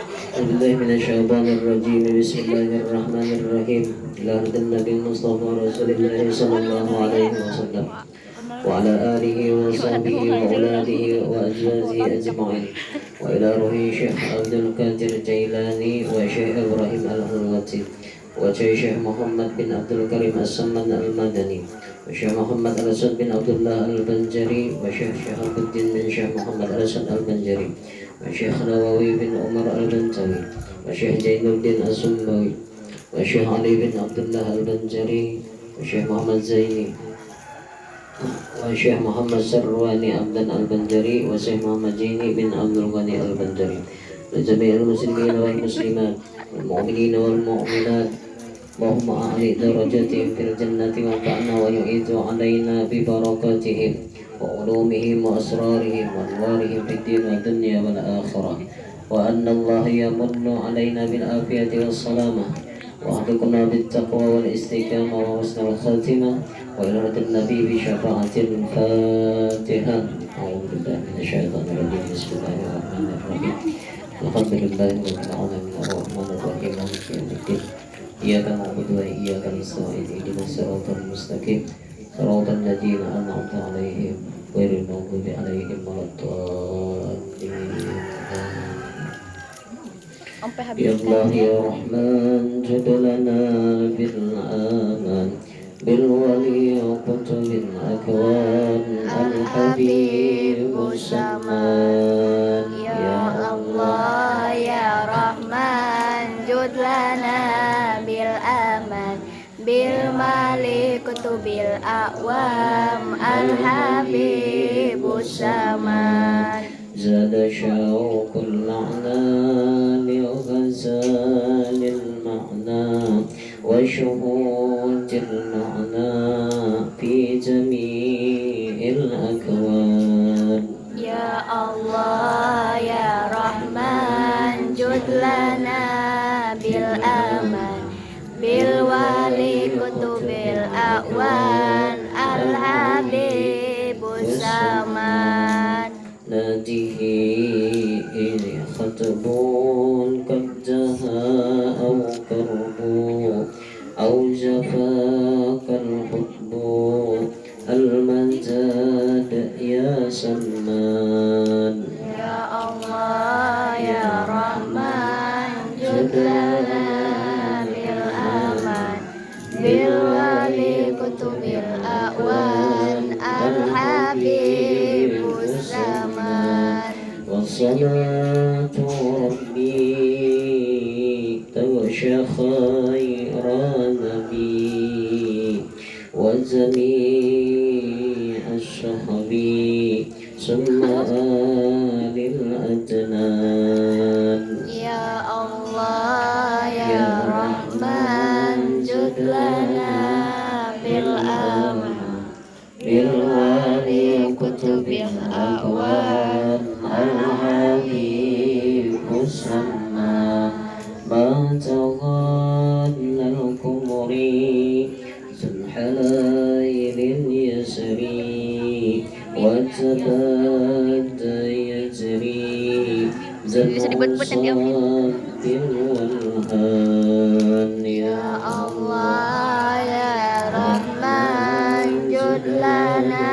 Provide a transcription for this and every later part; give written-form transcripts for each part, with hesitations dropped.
أعوذ بالله من الشيطان الرجيم. بسم الله الرحمن الرحيم. إلى هدى النبي المصطفى رسول الله صلى الله عليه وسلم وعلى آله وصحبه وأولاده وأزواجه أجمعين، وإلى روح شيخ عبد القادر الجيلاني وشيخ إبراهيم الحلوتي وشيخ محمد بن عبد الكريم السمن المدني وشيخ محمد الأسد بن عبد الله البنجري وشيخ شهاب الدين بن شيخ محمد الأسد البنجري وشيخ نووي بن عمر البنجري وشيخ زين الدين السنبوي وشيخ علي بن عبد الله البنجري وشيخ محمد زيني وشيخ محمد سرواني عبد البنجري وشيخ محمد جيني بن عبد الغني البنجري لجميع المسلمين والمسلمات والمؤمنين والمؤمنات. اللهم أعلي درجاتهم في الجنة وانفعنا ويعيد علينا ببركاتهم وعلومهم وأسرارهم وأنوارهم في الدين والدنيا والآخرة، وأن الله يمن علينا بالعافية والسلامة وأحرقنا بالتقوى والاستقامة وحسن الخاتمة وإلى النبي بشفاعة الفاتحة. أعوذ بالله من الشيطان الرجيم. بسم الله الرحمن الرحيم. الحمد لله رب العالمين الرحمن الرحيم مالك يوم الدين إياك نعبد وإياك نستعين اهدنا الصراط المستقيم صراط الذين أنعمت عليهم غير المغضوب عليهم ولا الضالين. يا الله يا رحمن جد لنا بالأمان بالولي قطب الأكوان الحبيب السمان. يا الله يا رحمن جد لنا بالأمان بالملك قطب الأعوام الحبيب السمان. زاد شوق العنان وغزال المعنى وشهود المعنى في جميع الأكوان. يا الله يا رحمن جد لنا بالأمان بالولي قطب الأعوان الحبيب السمان. ناديه خطب قد جها أو كرب أو جفاك الحب المجاد يا سمان. يا الله يا رحمن جد لنا بالأمان بالولي قطب الأعوان الحبيب السمان. والصلاة ربي تغشى خير نبي وجميع الصحب ثم آل الأدنان. يا الله يا رحمن جد لنا بالأمان بالولي قطب الأعوان الحبيب السمان. ما تغنى القمر ذو الحلايل يسري وتبادى يجري Bisa dibut-butin dia. والهان. يا الله يا رحمن جد لنا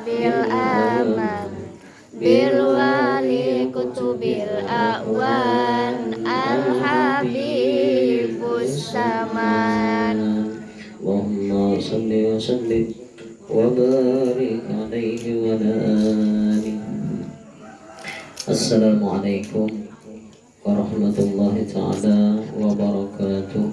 بالأمان بالولي قطب الأعوان الحبيب السمان. اللهم صل وسلم وبارك عليه وعلى آله. السلام عليكم ورحمة الله تعالى وبركاته.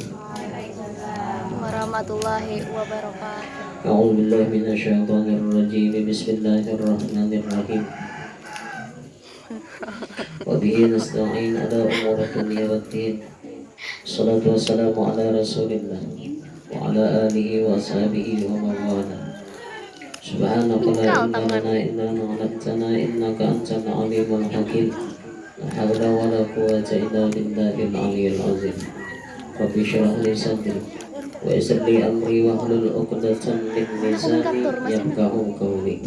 Warahmatullahi wabarakatuh. أعوذ بالله من الشيطان الرجيم. بسم الله الرحمن الرحيم. وبه نستعين على أمور الدنيا والدين. الصلاة والسلام على رسول الله وعلى آله وأصحابه ومن والاه. سبحانك لا علم لنا إلا ما علمتنا إنك أنت العليم الحكيم. لا حول ولا قوة إلا بالله العلي العظيم. رب اشرح لي صدري ويسر لي أمري واحلل عقدة من لساني يفقهوا قولي.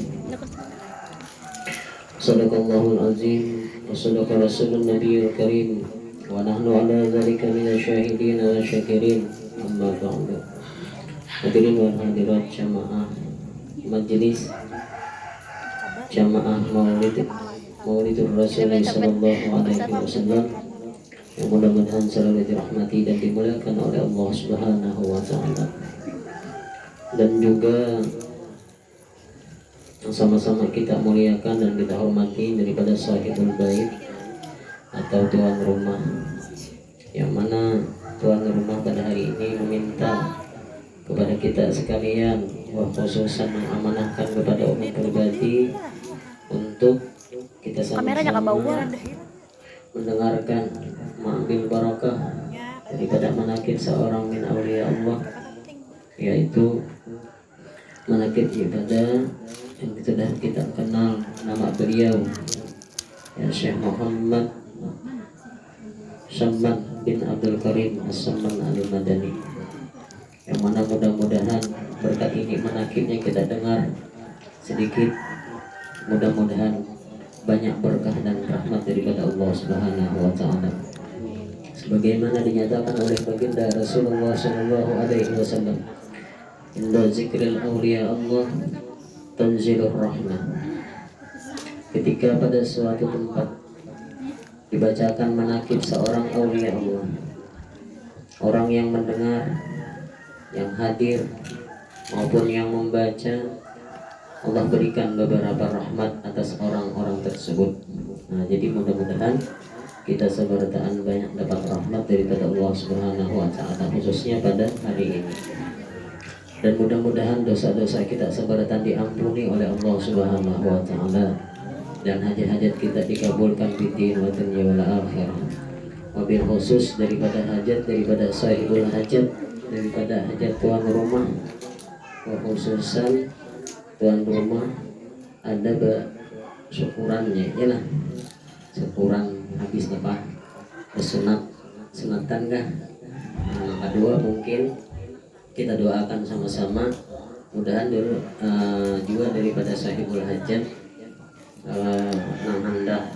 صدق الله العظيم وصدق رسول النبي الكريم ونحن على ذلك من الشاهدين والشاكرين. أما بعد. Hadirin wal hadirat jamaah majelis jamaah Maulidur Rasul sallallahu alaihi wasallam yang mudah-mudahan selalu dirahmati dan dimuliakan oleh Allah Subhanahu wa taala. Dan juga yang sama-sama kita muliakan dan kita hormati daripada sahibul bait atau tuan rumah, yang mana tuan rumah pada hari ini meminta kepada kita sekalian, khususan mengamanahkan kepada umat pribadi untuk kita sama-sama mendengarkan, mengambil barakah daripada manakib seorang min auliya Allah, yaitu manakib ibadah yang sudah kita kenal nama beliau, ya Syekh Muhammad Samman bin Abdul Karim As-Samman Al-Madani, yang mana mudah-mudahan berkat ini manakibnya kita dengar sedikit, mudah-mudahan banyak berkah dan rahmat daripada Allah Subhanahu wa taala. Sebagaimana dinyatakan oleh baginda Rasulullah sallallahu alaihi wasallam, inda zikril awliya Allah tanzilur rahmah. Ketika pada suatu tempat dibacakan manakib seorang aulia Allah, orang yang mendengar, yang hadir maupun yang membaca, Allah berikan beberapa rahmat atas orang-orang tersebut. Nah, jadi mudah-mudahan kita sebertaan banyak dapat rahmat daripada Allah Subhanahu wa taala, khususnya pada hari ini. Dan mudah-mudahan dosa-dosa kita seberatan diampuni oleh Allah Subhanahu wa taala, dan hajat-hajat kita dikabulkan di dunia dan yaumil akhir. Wabil khusus daripada hajat daripada sahibul hajat, daripada hajat tuan rumah, khususan tuan rumah ada syukurannya, yalah syukuran habis apa sunatan kah. Nah, kedua mungkin kita doakan sama-sama, mudahan dulu juga daripada sahibul hajat nang hendak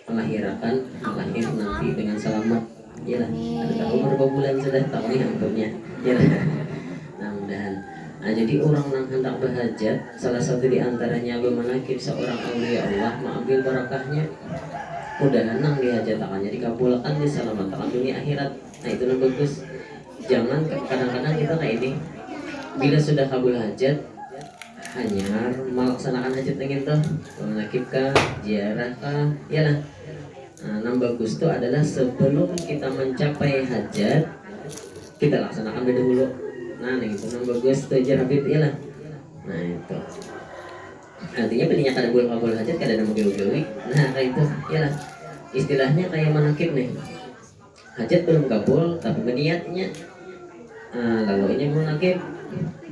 melahirkan lahir nanti dengan selamat, yalah. Ada umur berapa bulan sudah tahu nih antumnya, yalah. Nah, mudahan. Nah, jadi orang yang hendak berhajat, salah satu di antaranya bermanakib seorang aulia Allah, mengambil barakahnya, mudahan nang dihajatakannya dikabulkan, diselamatkan dunia akhirat. Nah, itu yang bagus. Jangan kadang-kadang kita kayak ini, bila sudah kabul hajat hanya melaksanakan hajat dengan tuh menakib kah, ziarah kah, yalah. Nah, yang bagus itu adalah sebelum kita mencapai hajat kita laksanakan dulu. Nah, itu yang bagus tuh jarabit, yalah. Nah, itu artinya belinya kada boleh kabul hajat, kada ada menggewi-gewi. Nah, kayak itu, yalah. Istilahnya kayak manakib nih, hajat belum kabul tapi berniatnya. Lalu ini manakib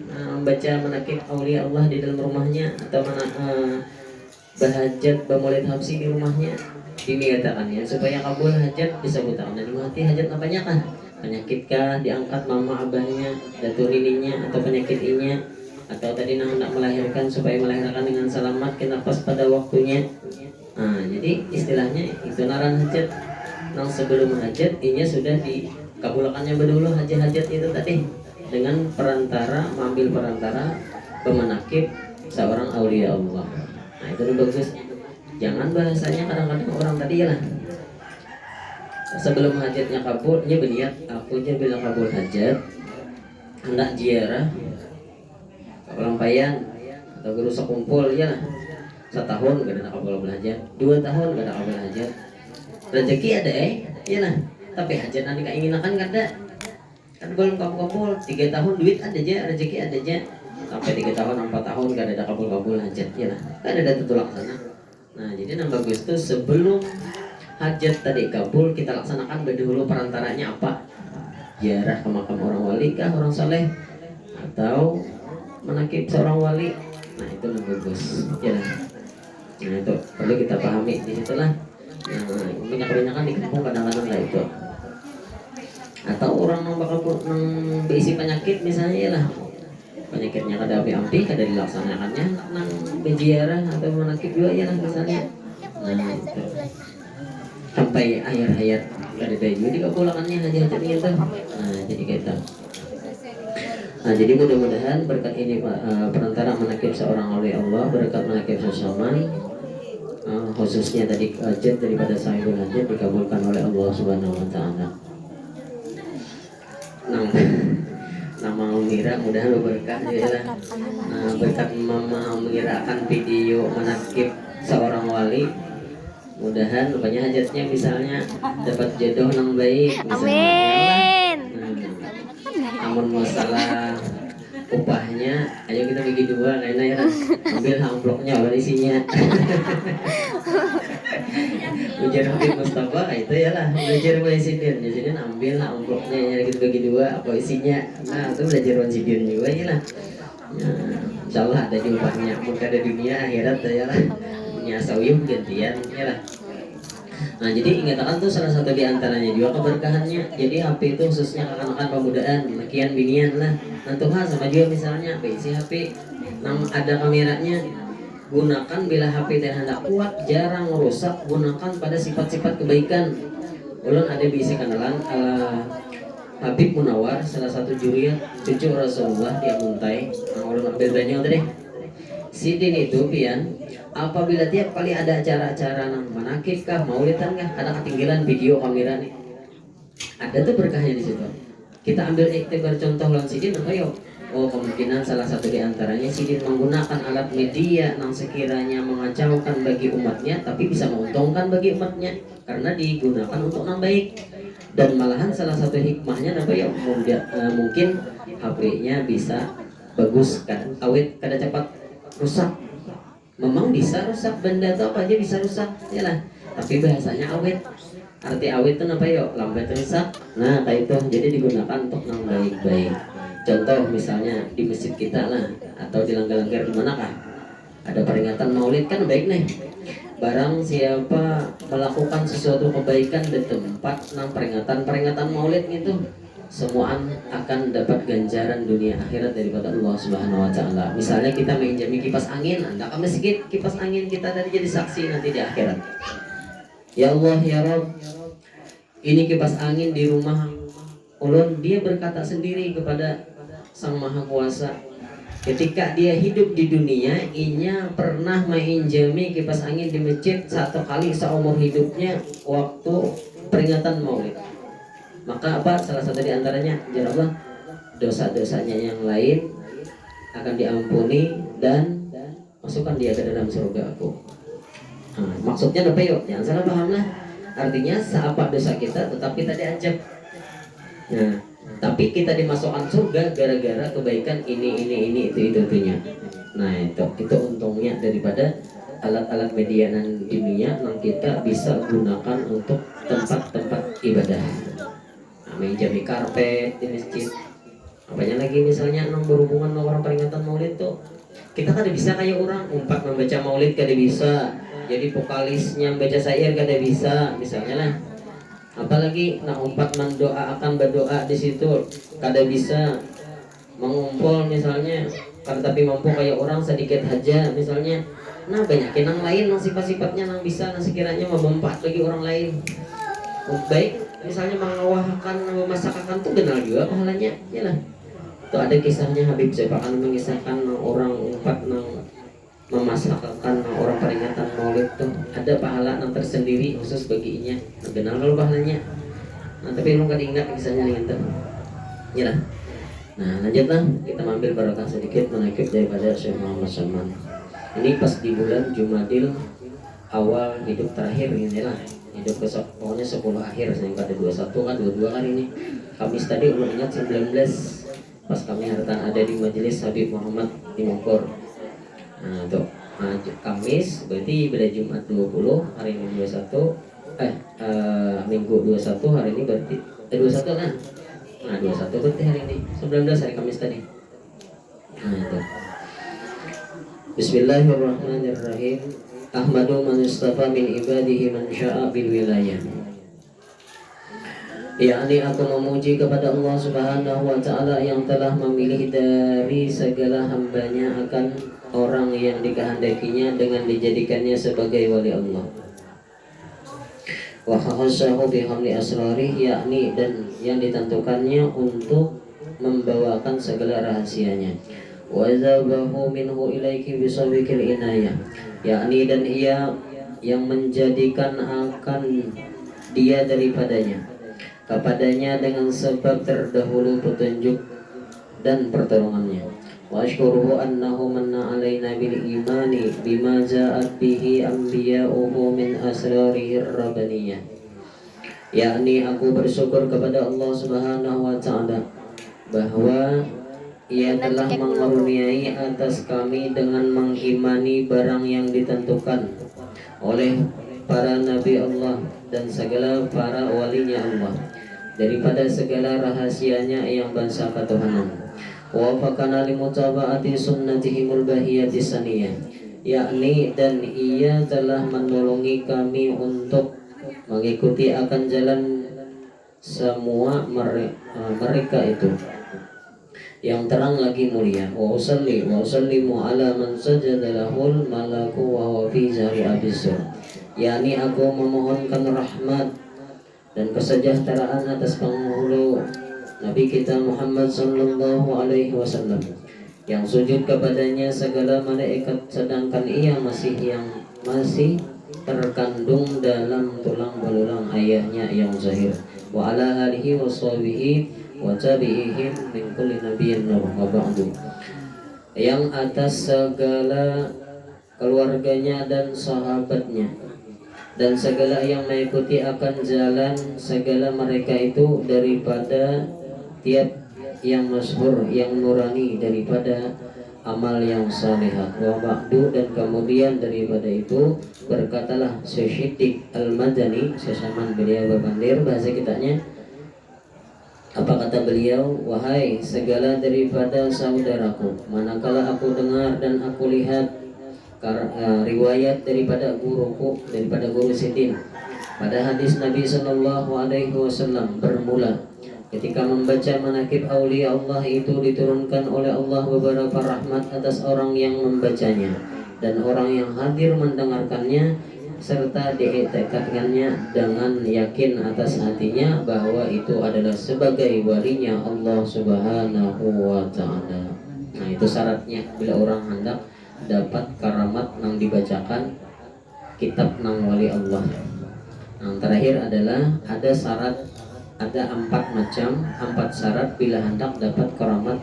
membaca manakib aulia Allah di dalam rumahnya, atau berhajat bermaulid habsi di rumahnya, diniatakannya supaya kabul hajat disebutkan dan dimati hajat apanya kah, penyakit kah, diangkat mama abahnya, datu nininya, atau penyakit inya, atau tadi hendak melahirkan supaya melahirkan dengan selamat kena pas pada waktunya. Nah, jadi istilahnya itu naran hajat. Nang sebelum hajat inya sudah dikabulkannya berdulu hajat-hajat itu tadi, dengan perantara, mengambil perantara pemanakib seorang aulia Allah. Nah, itu bagus. Jangan bahasanya kadang-kadang orang tadi lah sebelum hajatnya kabul, dia berniat aku aja bila kabul hajat hendak ziarah ke pelampaian atau guru sekumpul, ya lah. Setahun gak ada kabul hajat, 2 tahun gak ada kabul hajat, rezeki ada ya lah, tapi hajat nanti keinginan kan gak ada. Kan belum kabul-kabul 3 tahun duit ada aja, rezeki ada aja, sampai 3 tahun 4 tahun gak ada kabul-kabul hajat, ya lah, kan ada tutulak sana. Nah, jadi yang bagus itu sebelum hajat tadi kabul kita laksanakan dahulu perantaranya apa, ziarah ke makam orang wali kah, orang saleh, atau menakib seorang wali. Nah, itu yang bagus, ya lah. Nah, itu perlu kita pahami di situlah. Nah, kebanyakan di kampung kadang-kadang lah itu. Atau orang yang bakal berisi penyakit misalnya, ya lah, penyakitnya kada api-api, kada dilaksanakannya nang beziarah atau menakib juga, ya lah misalnya. Nah, itu sampai ayat-ayat Ada juga dikabulakannya hajat-hajatnya tuh. Nah jadi kita. Nah jadi mudah-mudahan berkat ini Pak, perantara menakib seorang oleh Allah, berkat menakib sesama, khususnya tadi hajat daripada sahibul hajat dikabulkan oleh Allah Subhanahu Wa Taala. Nama Umira mudah berkah ya lah. Berkat Mama Umira akan video menakib seorang wali, mudahan rupanya hajatnya misalnya dapat jodoh yang baik misalnya. Amin. Namun masalah upahnya, ayo kita bagi dua kayaknya ya. Ambil amplopnya apa isinya. Ujar Habib Mustafa itu ya lah, belajar Sidin. Jadi ambil amplopnya ya kita bagi dua apa isinya. Nah itu belajar Sidin juga ya lah. Insyaallah ada di upahnya, mungkin ada dunia akhirat ya lah. Dunia sawiyyah gantian ya lah. Nah jadi ingatakan tuh salah satu diantaranya juga keberkahannya. Jadi HP itu khususnya akan pemudaan, makian binian lah. Nantuha sama juga misalnya isi HP, ada kameranya. Gunakan bila HP hendak kuat, jarang rusak, gunakan pada sifat-sifat kebaikan. Ulun ada bisi kenalan Habib Munawar, salah satu juriat cucu Rasulullah dia muntai. Nah ulun ambil banyak tadi. Sidin itu pian apabila tiap kali ada acara-acara manakib kah, maulidan kah, kadang ketinggalan video kamera nih. Ada tuh berkahnya di situ. Kita ambil iktibar contoh lawan Sidin apa yuk? Oh kemungkinan salah satu di antaranya Sidin menggunakan alat media yang sekiranya mengacaukan bagi umatnya tapi bisa menguntungkan bagi umatnya karena digunakan untuk yang baik. Dan malahan salah satu hikmahnya apa ya? Mungkin HP-nya bisa bagus kan, awet kada cepat rusak. Memang bisa rusak, benda itu apa aja bisa rusak ya lah. Tapi bahasanya awet. Arti awet itu apa yuk? Lambat rusak. Nah kayak itu jadi digunakan untuk yang baik-baik. Contoh misalnya di masjid kita lah, atau di langgar-langgar di manakah ada peringatan maulid kan baik nih. Barang siapa melakukan sesuatu kebaikan di tempat peringatan maulid itu, semua akan dapat ganjaran dunia akhirat daripada Allah Subhanahu Wa Taala. Misalnya kita menginjami kipas angin, anda ke masjid, kipas angin kita tadi jadi saksi nanti di akhirat. Ya Allah ya Rabb, ini kipas angin di rumah ulun, dia berkata sendiri kepada Sang Maha Kuasa, ketika dia hidup di dunia, inya pernah menginjami kipas angin di masjid 1 kali seumur hidupnya waktu peringatan maulid. Maka apa? Salah satu di antaranya, ya Allah, dosa-dosanya yang lain akan diampuni dan masukkan dia ke dalam surga aku. Nah, maksudnya apa yuk? Jangan salah paham lah. Artinya seapa dosa kita tetap kita diajak. Nah, tapi kita dimasukkan surga gara-gara kebaikan ini itu itunya. Nah itu untungnya daripada alat-alat media dan dunia yang kita bisa gunakan untuk tempat-tempat ibadah. Nah, menjadi karpet di masjid. Apanya lagi misalnya berhubungan dengan orang peringatan maulid tuh, kita kan bisa kayak orang umpat membaca maulid kada bisa, jadi vokalisnya membaca syair kada bisa misalnya lah. Apalagi nak umpat mendoa akan berdoa di situ kada bisa, mengumpul misalnya kan tapi mampu kayak orang sedikit aja misalnya. Nah banyak yang lain yang sifat-sifatnya yang bisa yang sekiranya memempat bagi orang lain. Baik misalnya mengawahkan memasakkan tuh kenal juga pahalanya ya lah. Itu ada kisahnya Habib siapa kan mengisahkan orang umpat memasakkan orang peringatan maulid tuh ada pahala yang tersendiri khusus baginya. Kenal kalau pahalanya. Nah tapi lu kan ingat kisahnya nih itu. Ya lah. Nah lanjutlah kita ambil barokah sedikit menakib daripada Syekh Muhammad Salman. Ini pas di bulan Jumadil awal hidup terakhir ini lah. Hidup pokoknya 10 akhir yang pada 21 kan 22 kan ini. Kamis tadi ulun ingat 19 pas kami hartan ada di majelis Habib Muhammad di Mongkor. Nah tuh Kamis berarti pada Jumat 20 hari ini 21 Minggu 21 hari ini berarti 21 kan. Nah 21 berarti hari ini 19 hari Kamis tadi. Nah itu Bismillahirrahmanirrahim. Ahmadu man istafa min ibadihi man sya'a bil wilayah. yakni aku memuji kepada Allah Subhanahu wa Ta'ala yang telah memilih dari segala hambanya akan orang yang dikehendakinya dengan dijadikannya sebagai wali Allah. wa khassahu bihamli asrarih, yakni dan yang ditentukannya untuk membawakan segala rahasianya. Wa zabahu minhu ilaiki bisabikil inayah, yakni dan ia yang menjadikan akan dia daripadanya kepadanya dengan sebab terdahulu petunjuk dan pertolongannya. Wa ashkuruhu annahu manna alaina bil imani bima ja'at bihi anbiya'uhu min asrarihir rabbaniyah, yakni aku bersyukur kepada Allah Subhanahu wa taala bahwa ia telah mengaruniai atas kami dengan mengimani barang yang ditentukan oleh para nabi Allah dan segala para walinya Allah daripada segala rahasianya yang bangsa ketuhanan. Wa fakana limutaba'ati sunnatihimul bahiyati saniyah, yakni dan ia telah menolongi kami untuk mengikuti akan jalan semua mereka itu yang terang lagi mulia. Wa usallimu ala man sajada lahul malaku wa huwa fi zari abisur, yakni aku memohonkan rahmat dan kesejahteraan atas penghulu Nabi kita Muhammad sallallahu alaihi wasallam yang sujud kepadanya segala malaikat sedangkan ia masih terkandung dalam tulang belulang ayahnya yang zahir. Wa ala alihi wa sahbihi wa tabi'ihim min kulli nabiyyin wa ba'du, yang atas segala keluarganya dan sahabatnya dan segala yang mengikuti akan jalan segala mereka itu daripada tiap yang masyhur yang nurani daripada amal yang salihah. Wa ba'du, dan kemudian daripada itu berkatalah Syekh Siddiq Al-Madani, sesaman beliau berbandir, bahasa kitanya. Apa kata beliau? Wahai segala daripada saudaraku, manakala aku dengar dan aku lihat riwayat daripada guruku, daripada guru Sidin pada hadis Nabi Sallallahu Alaihi Wasallam bermula ketika membaca manakib aulia Allah itu diturunkan oleh Allah beberapa rahmat atas orang yang membacanya dan orang yang hadir mendengarkannya serta diiktikadkannya dengan yakin atas hatinya bahwa itu adalah sebagai walinya Allah Subhanahu wa taala. Nah, itu syaratnya bila orang hendak dapat karamat yang dibacakan kitab nang wali Allah. Yang terakhir adalah ada syarat, ada 4 syarat bila hendak dapat karamat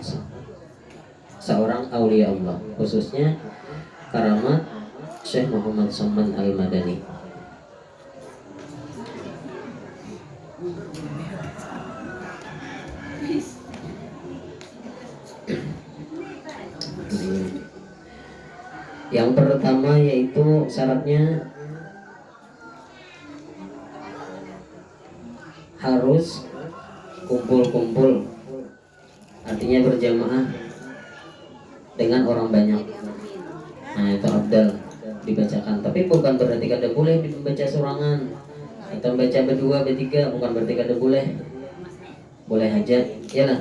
seorang aulia Allah, khususnya karamat Syekh Muhammad Saman Al-Madani. Yang pertama yaitu syaratnya harus kumpul-kumpul, artinya berjamaah dengan orang banyak. Nah, itu abdal dibacakan, tapi bukan berarti kada boleh dibaca sorangan atau baca berdua bertiga, bukan berarti kada boleh, boleh aja ya lah.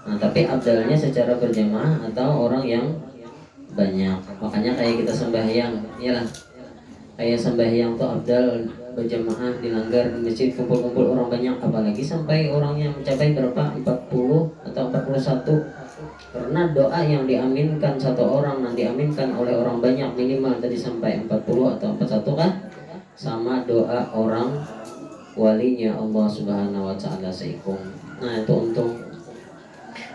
Nah, tapi abdalnya secara berjamaah atau orang yang banyak. Makanya kayak kita sembahyang ya lah, kayak sembahyang tuh abdal berjamaah di langgar di masjid, kumpul-kumpul orang banyak, apalagi sampai orangnya mencapai berapa, 40 atau 41, karena doa yang diaminkan satu orang dan diaminkan oleh orang banyak minimal tadi sampai 40 atau 41 kan sama doa orang walinya Allah Subhanahu wa taala seikum. Nah, itu untung.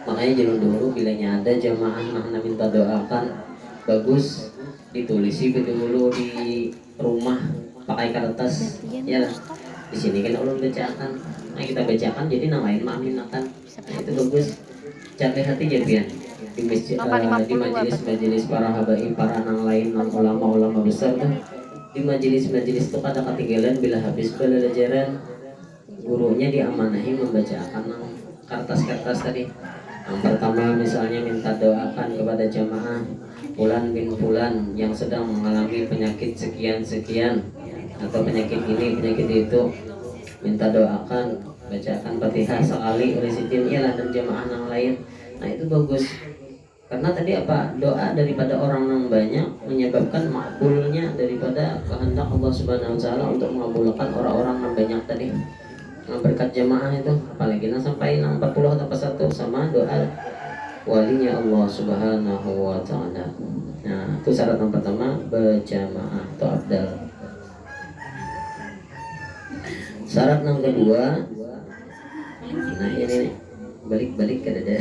Makanya jangan dulu bilanya ada jamaah nah minta doakan, bagus ditulisi dulu di rumah pakai kertas ya lah. Di sini kan ulun bacakan, nah kita bacakan jadi yang lain mengaminakan. Nah, itu bagus. Cari hati jadian di masjid, di majelis para habaib, para nang lain, nang ulama-ulama besar tuh di majelis-majelis itu kada ketinggalan bila habis pelajaran gurunya diamanahi membacakan nang kertas-kertas tadi. Yang pertama misalnya minta doakan kepada jamaah Fulan bin Fulan yang sedang mengalami penyakit sekian-sekian atau penyakit ini, penyakit itu, minta doakan, bacakan Fatihah sekali oleh Sidin ialah dan jamaah yang lain. Nah, itu bagus. Karena tadi apa? Doa daripada orang yang banyak menyebabkan makbulnya daripada kehendak Allah Subhanahu wa taala untuk mengabulkan orang-orang ini. Nah, berkat jamaah itu apalagi sampai 40 atau 1 sama doa walinya Allah Subhanahu wa taala. Nah, itu syarat yang pertama berjamaah atau afdal. Syarat yang kedua, nah ini nih, balik-balik ke dada.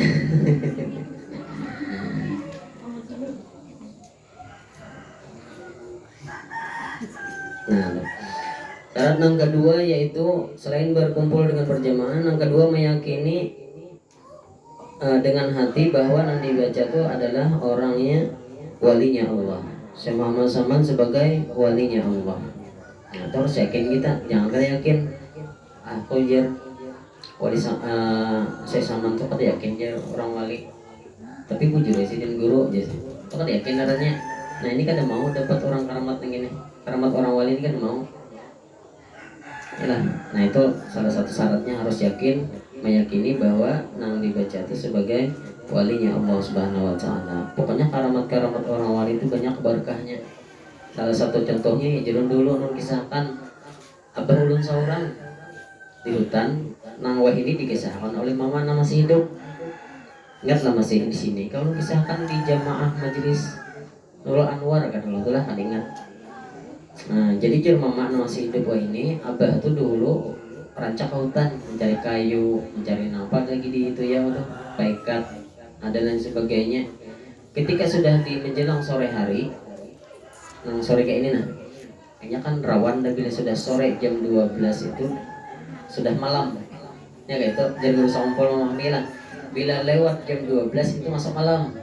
Nah, syarat yang kedua yaitu selain berkumpul dengan berjamaah, yang kedua meyakini dengan hati bahwa yang dibaca itu adalah orangnya walinya Allah, sama-sama sebagai walinya Allah. Nah, terus yakin kita, jangan kan yakin aku jer wali saya sama tuh kan yakin jer orang wali, tapi bujur ya sidin guru aja sih, itu kan yakin adanya. Nah ini kan mau dapat orang karamat yang ini, karamat orang wali ini kan mau. Yalah. Nah itu salah satu syaratnya harus yakin, meyakini bahwa yang dibaca itu sebagai walinya Allah Subhanahu wa taala. Pokoknya karamat-karamat orang wali itu banyak berkahnya. Salah satu contohnya ya jelun dulu nun kisahkan Abah ulun sauran di hutan nang wah ini dikisahkan oleh mama nama masih hidup. Ingatlah masih di sini. Kalau kisahkan di jamaah majelis Nurul Anwar kan Allah tuh lah kan ingat. Nah, jadi jur mama masih hidup wah ini Abah tuh dulu rancak ke hutan mencari kayu, mencari napa lagi di itu ya udah baikat ada dan sebagainya. Ketika sudah di menjelang sore hari, sore kayak ini nah, kayaknya kan rawan dan bila sudah sore jam 12 itu sudah malam. Ya kayak itu jadi guru sampel mama bilang, bila lewat jam 12 itu masuk malam.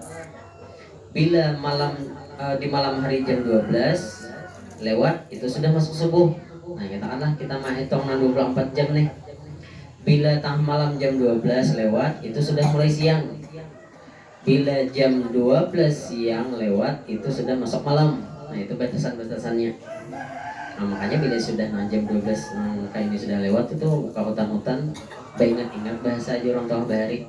Bila malam di malam hari jam 12 lewat itu sudah masuk subuh. Nah katakanlah kita mah hitung 24 jam nih. Bila tengah malam jam 12 lewat itu sudah mulai siang. Bila jam 12 siang lewat itu sudah masuk malam. Nah itu batasan-batasannya. Nah makanya bila sudah jam 12 kayak ini sudah lewat itu buka hutan-hutan ingat-ingat bahasa aja orang tua bahari.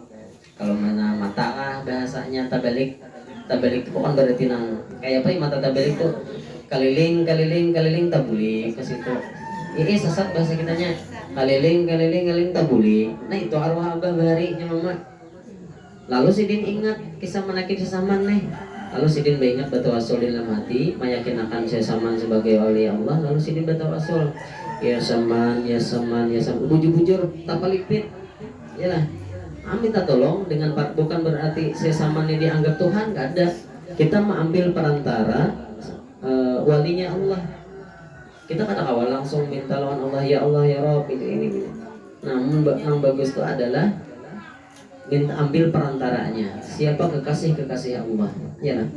Kalau mana mata bahasanya tabalik itu bukan berarti nang kayak apa ya mata tabalik tuh kaliling tabulik ke situ. Ini sesat bahasa kitanya. Kaliling tabulik. Nah itu arwah abah baharinya mama. Lalu sidin ingat kisah menakir sesaman nih. Lalu sidin ingat batawasul dalam hati, meyakinkan sesaman sebagai wali Allah. Lalu sidin batawasul. Ya saman. Bujur tak palipit. Yalah. Minta tolong dengan bukan berarti sesamannya dianggap Tuhan, nggak ada. Kita mengambil perantara walinya Allah. Kita kata awal langsung minta lawan Allah ya Rabb ini. Namun yang bagus itu adalah minta ambil perantaranya. Siapa kekasih Allah, ya kan?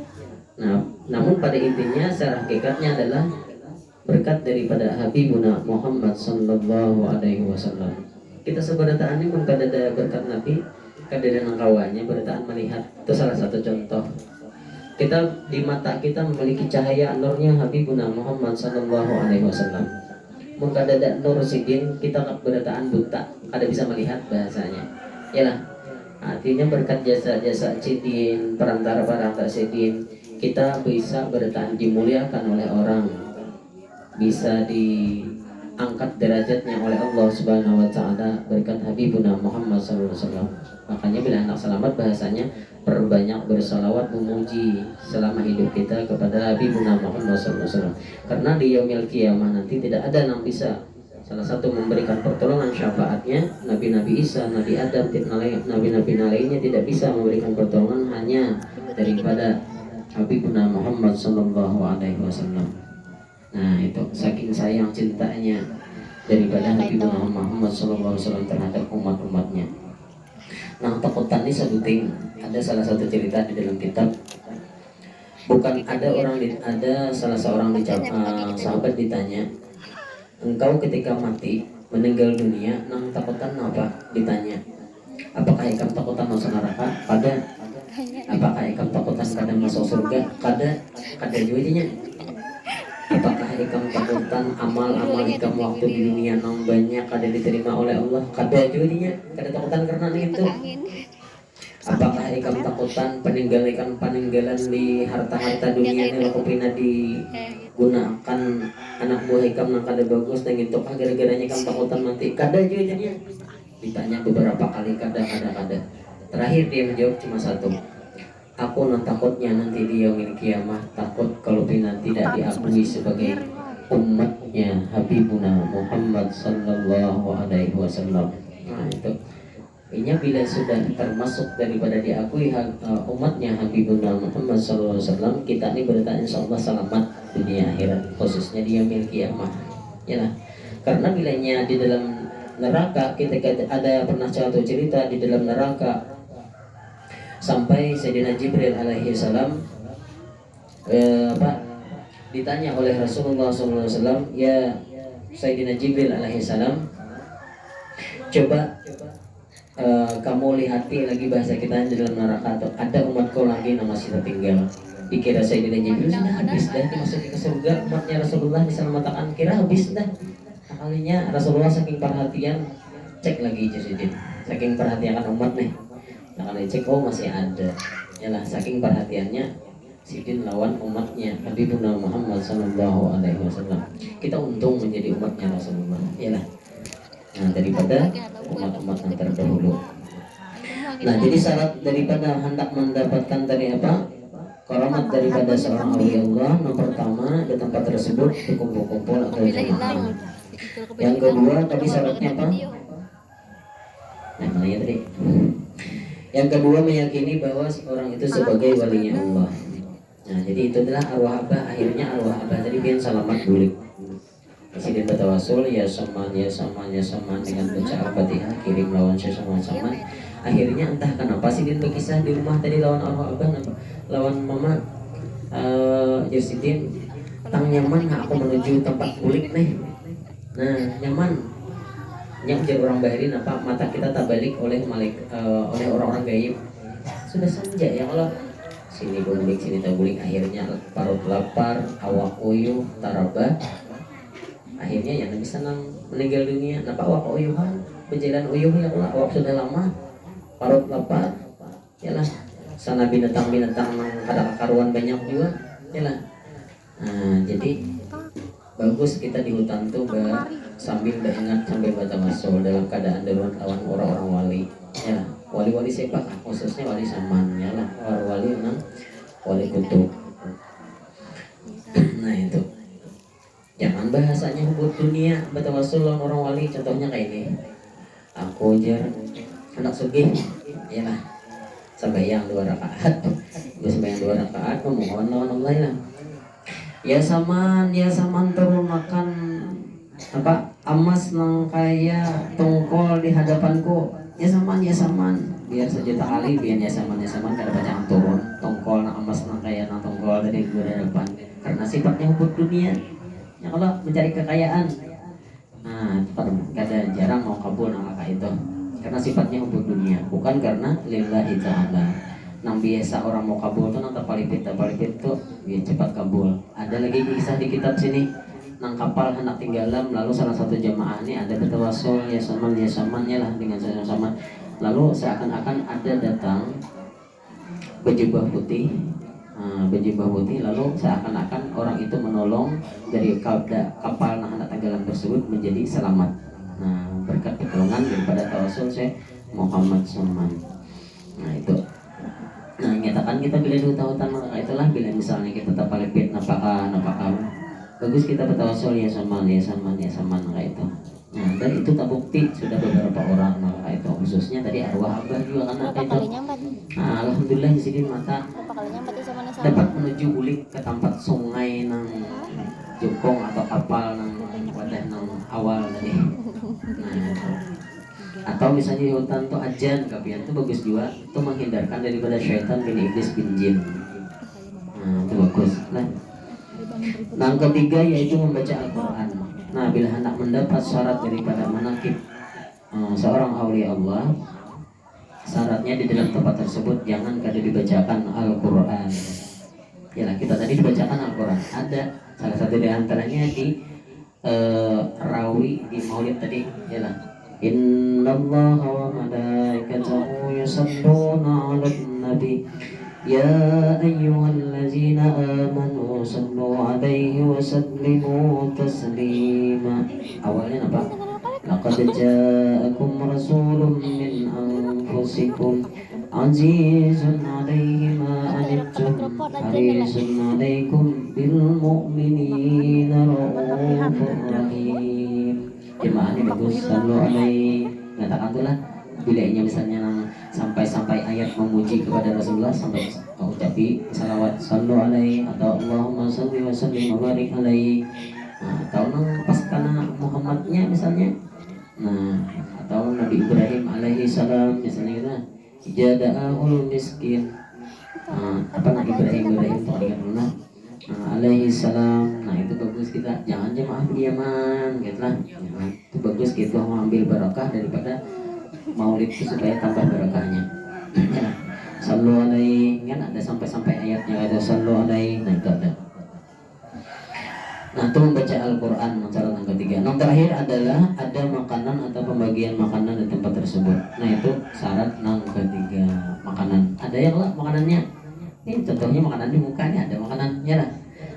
Nah, namun pada intinya secara hakikatnya adalah berkat daripada Habibuna Muhammad sallallahu alaihi wasallam. Kita seberataan ini pun kada ada berkat Nabi, kada ada kawannya berataan melihat. Itu salah satu contoh. Kita di mata kita memiliki cahaya nurnya Habibuna Muhammad sallallahu alaihi wasallam. Mun kada ada nur sidin kita berataan buta, kada bisa melihat bahasanya. Yalah. Artinya berkat jasa-jasa sidin, perantara sidin, kita bisa berataan dimuliakan oleh orang. Bisa diangkat derajatnya oleh Allah Subhanahu wa taala berkat Habibuna Muhammad sallallahu alaihi wasallam. Makanya bila anak selamat bahasanya perbanyak bersalawat memuji selama hidup kita kepada Habibuna Muhammad sallallahu alaihi wasallam. Karena di yaumil qiyamah nanti tidak ada yang bisa salah satu memberikan pertolongan syafaatnya Nabi-Nabi Isa, Nabi Adam, Nabi-Nabi lainnya tidak bisa memberikan pertolongan hanya daripada Habibuna Muhammad sallallahu alaihi wasallam. Nah itu saking sayang cintanya daripada Habibuna Muhammad sallallahu alaihi wasallam terhadap umat-umatnya. Nah takutan ini sebuting ada salah satu cerita di dalam kitab. Bukan ada salah seorang sahabat ditanya, engkau ketika mati meninggal dunia nang takutan apa? Ditanya, apakah ikam takutan masuk neraka? Kada. Apakah ikam takutan kada masuk surga? Kada judinya. Apakah ikam takutan amal-amal ikam waktu di dunia nang banyak kada diterima oleh Allah? Kada judinya. Kada takutan karena itu. Apakah ikam takutan peninggalan di harta-harta dunia ini laku pina digunakan anak buah ikam nang kada bagus dan itu gara-garanya ikam takutan mati kada juga jadinya. Ditanya beberapa kali kada. Terakhir dia menjawab cuma satu. Aku takutnya nanti di yaumil kiamah, takut kalau pina tidak diakui sebagai umatnya Habibuna Muhammad sallallahu alaihi wasallam. Nah itu. Ini bila sudah termasuk daripada diakui umatnya Habibuna Muhammad sallallahu alaihi wasallam, kita ini berarti insyaallah selamat dunia akhirat, khususnya di yaumil kiamah. Ya lah. Karena bilanya di dalam neraka, kita ada pernah satu cerita di dalam neraka sampai Sayyidina Jibril alaihi salam ditanya oleh Rasulullah SAW, ya Sayyidina Jibril alaihi salam, coba kamu lihati lagi bahasa kita di dalam neraka, atau ada umatku lagi yang masih tertinggal. Dikira Sayyidina Jibril sudah habis dah dimasuki ke surga umatnya Rasulullah diselamatkan, kira habis dah. Kalinya Rasulullah saking perhatian cek lagi Jibril, saking perhatian umat nih. Nah kalau dicek, oh masih ada. Yalah, saking perhatiannya Sidin lawan umatnya Habibuna Muhammad sallallahu alaihi wasallam. Kita untung menjadi umatnya Rasulullah. Yalah. Nah daripada umat-umat yang terdahulu. Nah jadi syarat daripada hendak mendapatkan dari karamat daripada seorang awliya Allah, yang pertama di tempat tersebut berkumpul-kumpul atau jamaah. Yang kedua tadi syaratnya apa? Nah mana tadi? Yang kedua meyakini bahwa orang itu sebagai walinya Allah. Nah jadi itu adalah arwah abah. Akhirnya arwah abah tadi biar selamat bulik. Presiden bertawasul ya saman dengan baca al-fatihah, kirim lawan saman. Akhirnya entah kenapa Sidin berkisah di rumah tadi lawan arwah abah, lawan mama Sidin tang nyaman nggak aku menuju tempat bulik nih. Nah nyaman yang jadi orang bahirin mata kita tak balik oleh oleh orang-orang gaib. Sudah senja ya Allah, sini bulik sini tak bulik. Akhirnya parut lapar, awak uyuh tarabah. Akhirnya yang bisa meninggal dunia. Napa awak uyuhan berjalan uyuh ya Allah, awak sudah lama parut lapar. Yalah sana binatang-binatang kada karuan banyak juga. Yalah. Nah jadi bagus kita di hutan tuh sambil beringat sambil bertawasul dalam keadaan darurat lawan orang-orang wali. Ya, wali-wali siapa? Khususnya wali saman, ya lah, wali enam, wali kutub. Nah itu. Jangan bahasanya hubut dunia, bertawasul lawan orang wali. Contohnya kayak ini. Aku jar anak sugih, ya lah. Sembahyang 2 rakaat. Gue sembahyang 2 rakaat, memohon lawan Allah lah. Ya saman turun makan emas nang kaya tongkol di hadapanku. Ya saman biar sejuta kali biar ya saman kada baca turun tongkol nang emas nang kaya nang tongkol dari gue hadapan, karena sifatnya hubut dunia ya kalau mencari kekayaan. Nah kada jarang mau kabul nang itu karena sifatnya hubut dunia, bukan karena lillahi ta'ala. Nang biasa orang mau kabul tuh nang terpalipit tuh biar cepat kabul. Ada lagi kisah di kitab sini nang kapal hendak tinggalan, lalu salah satu jamaah ini ada bertawasul ya saman ya lah dengan sama. Lalu seakan-akan ada datang berjubah putih, lalu seakan-akan orang itu menolong dari kapal nang hendak tenggelam tersebut menjadi selamat. Nah berkat pertolongan daripada tawasul saya Muhammad Saman. Nah itu. Nah nyatakan kita bila di hutan maka itulah bila misalnya kita terpalipit napaka bagus kita bertawasul ya saman kayak itu. Nah dan itu tak bukti sudah beberapa orang maka itu, khususnya tadi arwah abah juga karena itu. Nah alhamdulillah di sini mata dapat menuju bulik ke tempat sungai nang jukong atau kapal nang wadah nang awal tadi. Nah atau misalnya di hutan tuh ajan kapian tuh bagus juga, itu menghindarkan daripada syaitan bin iblis bin jin. Nah itu bagus. Nah yang ketiga yaitu membaca Al-Quran. Nah bila hendak mendapat syarat daripada manakib seorang awliya Allah, syaratnya di dalam tempat tersebut jangan kada dibacakan Al-Quran. Yalah kita tadi dibacakan Al-Quran, ada salah satu di antaranya di rawi di maulid tadi, yalah Innallaha wa malaikatahu yusalluna 'alan nabi ya ayyuhallazina amanu sallu 'alaihi wa sallimu taslima. Awalnya apa? Laqad ja'akum rasulun min anfusikum azizun 'alaihi ma anittum harisun 'alaikum bil mu'minina raufur rahim. Gimana bagus sallu alaihi, ngatakan tuh lah bilainya misalnya sampai ayat memuji kepada Rasulullah sampai ucapi salawat sallu alaihi atau Allahumma salli wa sallim wa barik alaihi. Nah, atau pas karena Muhammadnya misalnya, nah atau Nabi Ibrahim alaihi salam misalnya kita jada'ahul miskin, apa Nabi Ibrahim tuh alaihi salam. Nah itu bagus kita jangan jemaah diaman gitu lah. Nah, itu bagus gitu mengambil barakah daripada maulid itu supaya tambah barakahnya. Ya. Sallu alaihi kan ada sampai ayatnya ada sallu alaihi. Nah itu ada. Nah itu membaca Al-Quran cara yang ketiga. Yang terakhir adalah ada makanan atau pembagian makanan di tempat tersebut. Nah itu syarat yang ketiga, makanan. Ada yang lah makanannya. Ini contohnya makanan di mukanya ada makanannya lah.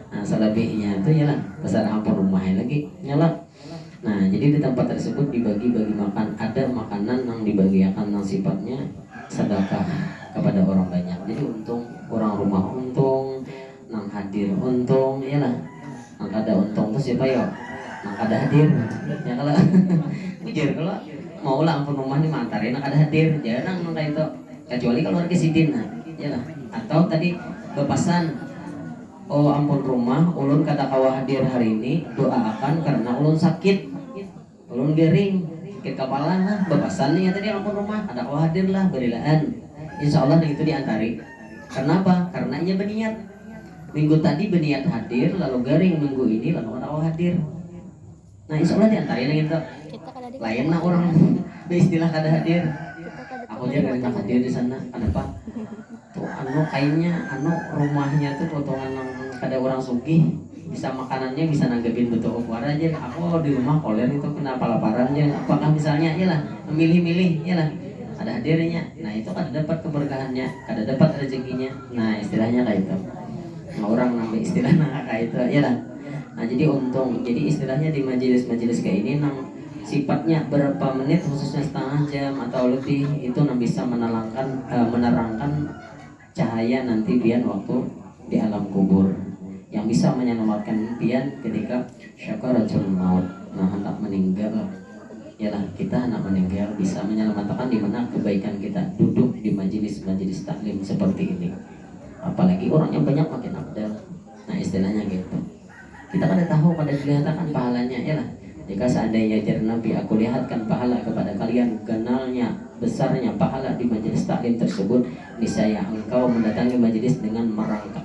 Nah selebihnya itu ya lah besar ampun rumahnya lagi nyala. Nah jadi di tempat tersebut dibagi-bagi makan. Ada makanan yang dibagikan yang sifatnya sedekah kepada orang banyak. Jadi untung orang rumah untung, nang hadir untung ya lah. Nang ada untung tuh siapa ya? Nang ada hadir. Ya kalau jujur kalau mau lah ampun rumah nih mantarin nang ada hadir. Jarang nang itu kecuali kalau ada kesidin nah ya lah. Atau tadi bepasan, oh ampun rumah ulun kata kawah hadir hari ini doakan karena ulun sakit, ulun gering sakit kepala lah bepasan nih ya tadi ampun rumah ada kawah hadir lah berilaan insya Allah itu diantari. Kenapa? Karena ia berniat minggu tadi berniat hadir lalu garing minggu ini lalu ada kawah hadir. Nah insya Allah diantari yang itu lain lah orang beristilah kada hadir. Aku aja garing hadir di sana kenapa? Tuh anu kayaknya anu rumahnya tuh potongan yang kada orang sugih bisa makanannya bisa nanggepin betul ukuran aja. Aku di rumah koler itu kenapa laparan aja. Apakah misalnya iyalah memilih-milih iyalah ada hadirnya. Nah itu kada dapat keberkahannya, kada dapat rezekinya. Nah istilahnya kayak itu. Nah, orang nambah istilahnya kayak itu iyalah. Nah jadi untung. Jadi istilahnya di majelis-majelis kayak ini nang sifatnya berapa menit khususnya setengah jam atau lebih itu nang bisa menerangkan cahaya nanti pian waktu di alam kubur yang bisa menyelamatkan pian ketika syakaratul maut. Nah hendak meninggal yalah kita hendak meninggal bisa menyelamatkan di mana kebaikan kita duduk di majelis taklim seperti ini. Apalagi orang yang banyak makin abdal. Nah istilahnya gitu. Kita pada tahu pada kelihatan pahalanya yalah. Jika seandainya jar Nabi aku lihatkan pahala kepada kalian kenalnya besarnya pahala di majelis taklim tersebut niscaya engkau mendatangi majelis dengan merangkak